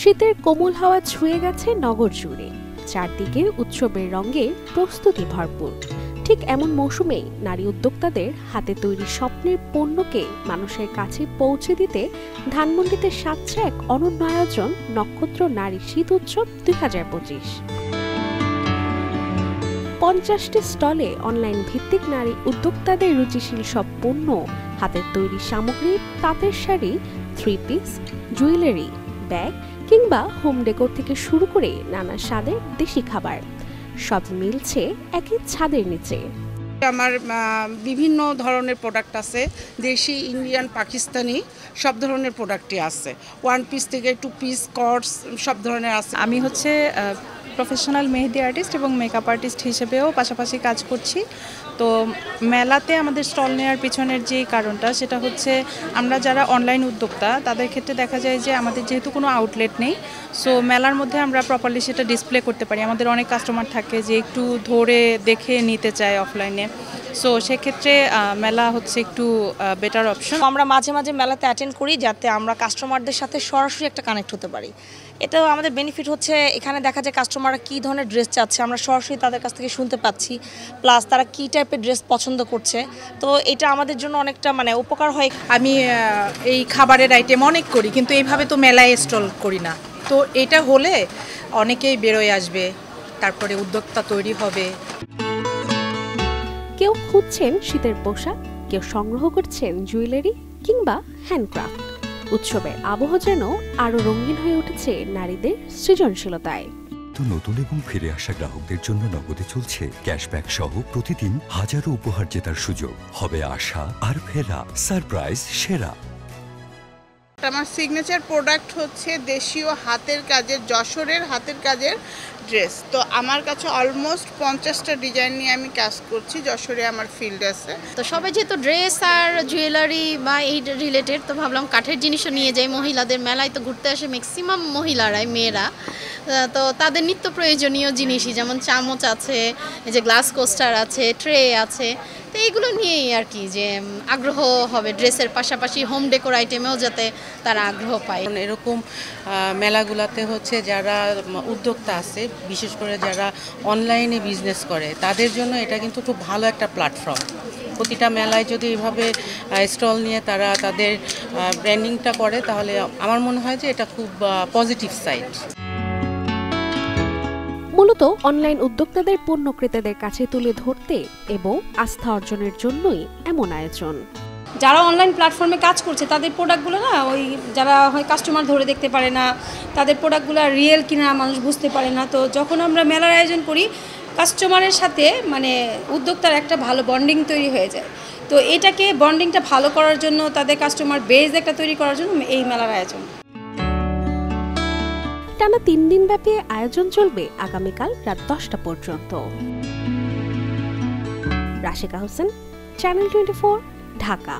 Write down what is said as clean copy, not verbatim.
শীতের কোমল হাওয়া ছুঁয়ে গেছে নগর জুড়ে, চারদিকে উৎসবের রঙে প্রস্তুতি ভরপুর। ঠিক এমন মৌসুমেই নারী উদ্যোক্তাদের হাতে তৈরি স্বপ্নের পণ্যকে মানুষের কাছে পৌঁছে দিতে ধানমন্ডিতে সাজছে এক অনন্য আয়োজন, নক্ষত্র নারী শীত উৎসব 2025। 50টি স্টলে অনলাইন ভিত্তিক নারী উদ্যোক্তাদের রুচিশীল সব পণ্য, হাতের তৈরি সামগ্রী, তাঁতের শাড়ি, 3 পিস, জুয়েলারি, ব্যাগ কিংবা হোম ডেকোর থেকে শুরু করে নানা স্বাদের দেশি খাবার, সব মিলছে একই ছাদের নিচে। আমার বিভিন্ন ধরনের প্রোডাক্ট আছে, দেশি, ইন্ডিয়ান, পাকিস্তানি সব ধরনের প্রোডাক্টই আছে। 1 পিস থেকে 2 পিস, কটস সব ধরনের আছে। আমি হচ্ছে প্রফেশনাল মেহেদি আর্টিস্ট এবং মেকআপ আর্টিস্ট হিসেবেও পাশাপাশি কাজ করছি। তো মেলাতে আমাদের স্টল নেওয়ার পিছনের যে কারণটা, সেটা হচ্ছে আমরা যারা অনলাইন উদ্যোক্তা তাদের ক্ষেত্রে দেখা যায় যে আমাদের যেহেতু কোনো আউটলেট নেই, সো মেলার মধ্যে আমরা প্রপারলি সেটা ডিসপ্লে করতে পারি। আমাদের অনেক কাস্টমার থাকে যে একটু ধরে দেখে নিতে চায় অফলাইনে, সো সেক্ষেত্রে মেলা হচ্ছে একটু বেটার অপশন। আমরা মাঝে মাঝে মেলাতে অ্যাটেন্ড করি যাতে আমরা কাস্টমারদের সাথে সরাসরি একটা কানেক্ট হতে পারি। এটাও আমাদের বেনিফিট হচ্ছে, এখানে দেখা যায় কাস্টমাররা কী ধরনের ড্রেস চাচ্ছে আমরা সরাসরি তাদের কাছ থেকে শুনতে পাচ্ছি, প্লাস তারা কী টাইপের ড্রেস পছন্দ করছে। তো এটা আমাদের জন্য অনেকটা উপকার হয়। আমি এই খাবারের আইটেম অনেক করি, কিন্তু এইভাবে তো মেলায় স্টল করি না। তো এটা হলে অনেকেই বেরোয় আসবে, তারপরে উদ্যোক্তা তৈরি হবে। কেউ খুঁজছেন শীতের পোশাক, কেউ সংগ্রহ করছেন জুয়েলারি কিংবা হ্যান্ডক্রাফট। উৎসবের আবহ যেন আরো রঙিন হয়ে উঠেছে নারীদের সৃজনশীলতায়। নতুন এবং ফিরে আসা গ্রাহকদের জন্য নগদে চলছে ক্যাশব্যাক সহ প্রতিদিন হাজারো উপহার জেতার সুযোগ। হবে আশা আর ফেরা, সারপ্রাইজ সেরা। আমার সিগনেচার প্রোডাক্ট হচ্ছে দেশীয় হাতের কাজের, যশোরের হাতের কাজের ড্রেস। তো আমার কাছে অলমোস্ট 50টা ডিজাইন নিয়ে আমি কাজ করছি। যশোরে আমার ফিল্ড আছে। তো সবাই যেহেতু ড্রেস আর জুয়েলারি বা এই রিলেটেড, তো ভাবলাম কাঠের জিনিসও নিয়ে যাই। মহিলাদের মেলায় তো ঘুরতে আসে ম্যাক্সিমাম মহিলারাই, মেয়েরা, তো তাদের নিত্য প্রয়োজনীয় জিনিসই, যেমন চামচ আছে, এই যে গ্লাস কোস্টার আছে, ট্রে আছে, তো এইগুলো নিয়েই আর কি যে আগ্রহ হবে ড্রেসের পাশাপাশি হোম ডেকোর আইটেমেও যাতে তারা আগ্রহ পায়। এরকম মেলাগুলোতে হচ্ছে যারা উদ্যোক্তা আছে, বিশেষ করে যারা অনলাইনে বিজনেস করে, তাদের জন্য এটা কিন্তু খুব ভালো একটা প্ল্যাটফর্ম। প্রতিটা মেলায় যদি এভাবে স্টল নিয়ে তারা তাদের ব্র্যান্ডিংটা করে, তাহলে আমার মনে হয় যে এটা খুব পজিটিভ সাইড। মূলত অনলাইন উদ্যোক্তাদের পণ্য ক্রেতাদের কাছে তুলে ধরতে এবং আস্থা অর্জনের জন্যই এমন আয়োজন। যারা অনলাইন প্ল্যাটফর্মে কাজ করছে তাদের প্রোডাক্টগুলো ওই যারা হয় কাস্টমার ধরে দেখতে পারে না, তাদের প্রোডাক্টগুলো রিয়েল কিনা মানুষ বুঝতে পারে না। তো যখন আমরা মেলার আয়োজন করি, কাস্টমারের সাথে উদ্যোক্তার একটা ভালো বন্ডিং তৈরি হয়ে যায়। তো এটাকে বন্ডিংটা ভালো করার জন্য, তাদের কাস্টমার বেজ একটা তৈরি করার জন্য এই মেলার আয়োজন। টানা 3 দিন ব্যাপী আয়োজন চলবে আগামীকাল রাত 10টা পর্যন্ত। রাশিকা হোসেন, চ্যানেল 24, ঢাকা।